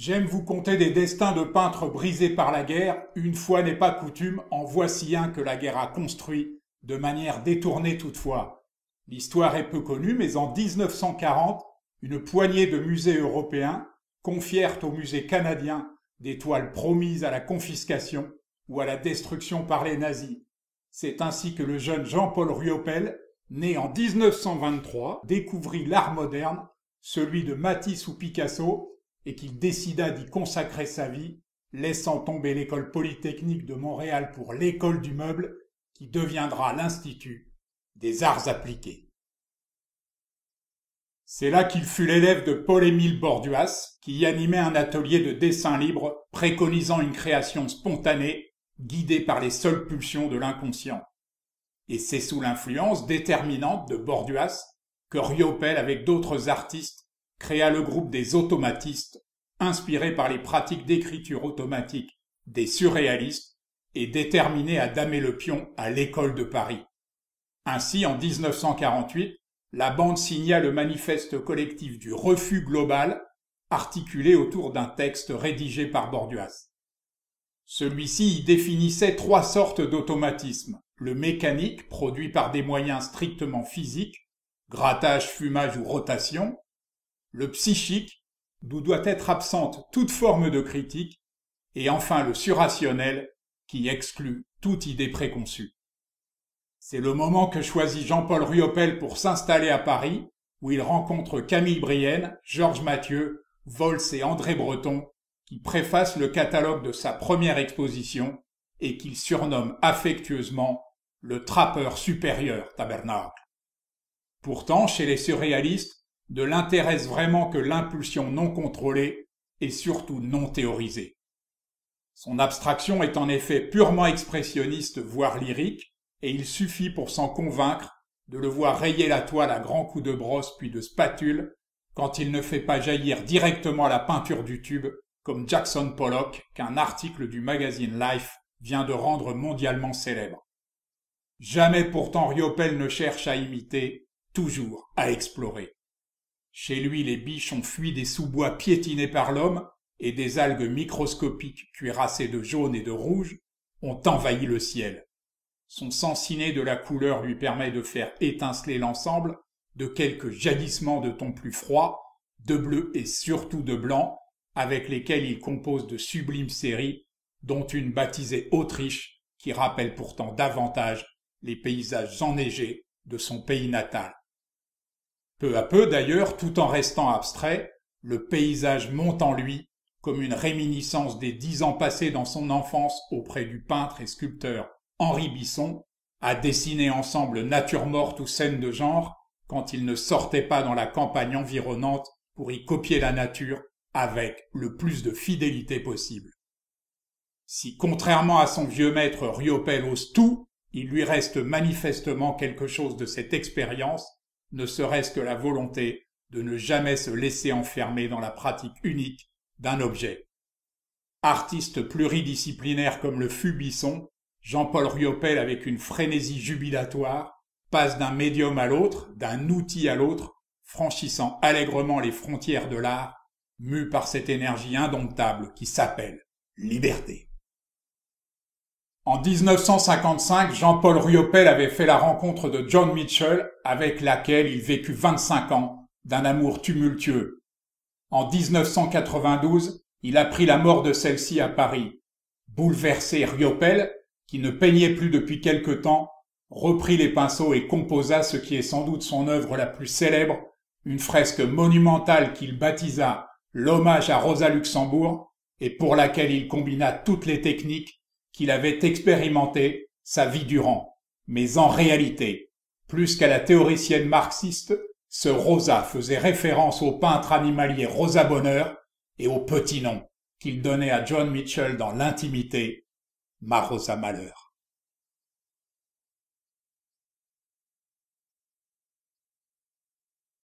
J'aime vous conter des destins de peintres brisés par la guerre, une fois n'est pas coutume, en voici un que la guerre a construit, de manière détournée toutefois. L'histoire est peu connue, mais en 1940, une poignée de musées européens confièrent au musée canadien des toiles promises à la confiscation ou à la destruction par les nazis. C'est ainsi que le jeune Jean-Paul Riopelle, né en 1923, découvrit l'art moderne, celui de Matisse ou Picasso, et qu'il décida d'y consacrer sa vie, laissant tomber l'école polytechnique de Montréal pour l'école du meuble, qui deviendra l'Institut des arts appliqués. C'est là qu'il fut l'élève de Paul-Émile Borduas, qui y animait un atelier de dessin libre, préconisant une création spontanée, guidée par les seules pulsions de l'inconscient. Et c'est sous l'influence déterminante de Borduas que Riopelle, avec d'autres artistes, créa le groupe des automatistes, inspiré par les pratiques d'écriture automatique des surréalistes et déterminé à damer le pion à l'école de Paris. Ainsi, en 1948, la bande signa le manifeste collectif du refus global, articulé autour d'un texte rédigé par Borduas. Celui-ci y définissait trois sortes d'automatisme: le mécanique, produit par des moyens strictement physiques, grattage, fumage ou rotation; le psychique, d'où doit être absente toute forme de critique; et enfin le surrationnel, qui exclut toute idée préconçue. C'est le moment que choisit Jean-Paul Riopelle pour s'installer à Paris, où il rencontre Camille Brienne, Georges Mathieu, Vols et André Breton, qui préfacent le catalogue de sa première exposition et qu'il surnomme affectueusement le trappeur supérieur tabernacle. Pourtant, chez les surréalistes, ne l'intéresse vraiment que l'impulsion non contrôlée et surtout non théorisée. Son abstraction est en effet purement expressionniste, voire lyrique, et il suffit pour s'en convaincre de le voir rayer la toile à grands coups de brosse puis de spatule quand il ne fait pas jaillir directement la peinture du tube comme Jackson Pollock qu'un article du magazine Life vient de rendre mondialement célèbre. Jamais pourtant Riopelle ne cherche à imiter, toujours à explorer. Chez lui, les biches ont fui des sous-bois piétinés par l'homme et des algues microscopiques cuirassées de jaune et de rouge ont envahi le ciel. Son sens inné de la couleur lui permet de faire étinceler l'ensemble de quelques jaillissements de tons plus froids, de bleu et surtout de blanc, avec lesquels il compose de sublimes séries, dont une baptisée Autriche, qui rappelle pourtant davantage les paysages enneigés de son pays natal. Peu à peu d'ailleurs, tout en restant abstrait, le paysage monte en lui comme une réminiscence des 10 ans passés dans son enfance auprès du peintre et sculpteur Henri Bisson, à dessiner ensemble nature morte ou scènes de genre, quand il ne sortait pas dans la campagne environnante pour y copier la nature avec le plus de fidélité possible. Si, contrairement à son vieux maître Riopelle ose tout, il lui reste manifestement quelque chose de cette expérience, ne serait-ce que la volonté de ne jamais se laisser enfermer dans la pratique unique d'un objet. Artiste pluridisciplinaire comme le fut Bisson, Jean-Paul Riopelle, avec une frénésie jubilatoire, passe d'un médium à l'autre, d'un outil à l'autre, franchissant allègrement les frontières de l'art, mu par cette énergie indomptable qui s'appelle liberté. En 1955, Jean-Paul Riopelle avait fait la rencontre de John Mitchell, avec laquelle il vécut 25 ans d'un amour tumultueux. En 1992, il apprit la mort de celle-ci à Paris. Bouleversé, Riopelle, qui ne peignait plus depuis quelque temps, reprit les pinceaux et composa ce qui est sans doute son œuvre la plus célèbre, une fresque monumentale qu'il baptisa l'hommage à Rosa Luxembourg et pour laquelle il combina toutes les techniques qu'il avait expérimentées sa vie durant. Mais en réalité, plus qu'à la théoricienne marxiste, ce Rosa faisait référence au peintre animalier Rosa Bonheur et au petit nom qu'il donnait à John Mitchell dans l'intimité, Ma Rosa Malheur.